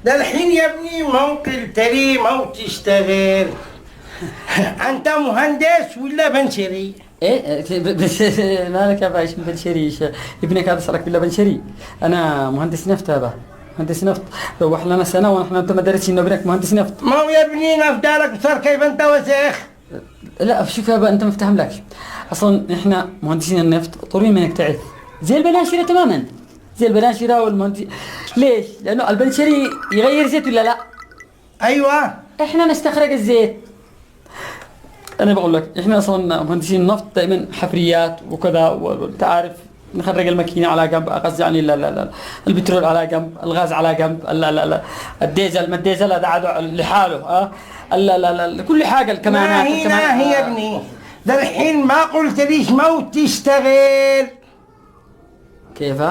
ده الحين يا ابني ما قلت لي ما تشتغل. انت مهندس ولا بنشري؟ ايه بس مالك يا بايش بنشريش؟ ابنك هذا سرك بالله بنشري. انا مهندس نفط يا با، مهندس نفط. روح لنا سنه ونحن انت ما درسنا ابنك مهندس نفط. ما هو يا ابني نفدالك صار كيف انت وسخ. لا شوف يا با انت ما فاهم لك. اصلا احنا مهندسين النفط طولين منك تعرف، زي البناشره تماما، زي البناشره والمهندس. ليش؟ لانه البنشري يغير زيت ولا لا؟ ايوه احنا نستخرج الزيت. انا بقول لك احنا اصلا مهندسين النفط دائما حفريات وكذا، وانت عارف نخرج الماكينه على جنب، قصدي يعني لا البترول على جنب، الغاز على جنب، لا الديزل، ما الديزل هذا عاد لحاله. لا كل حاجه، الكمانات ما هي يا ابني ده الحين ما قلت ليش ما تشتغل. كيف؟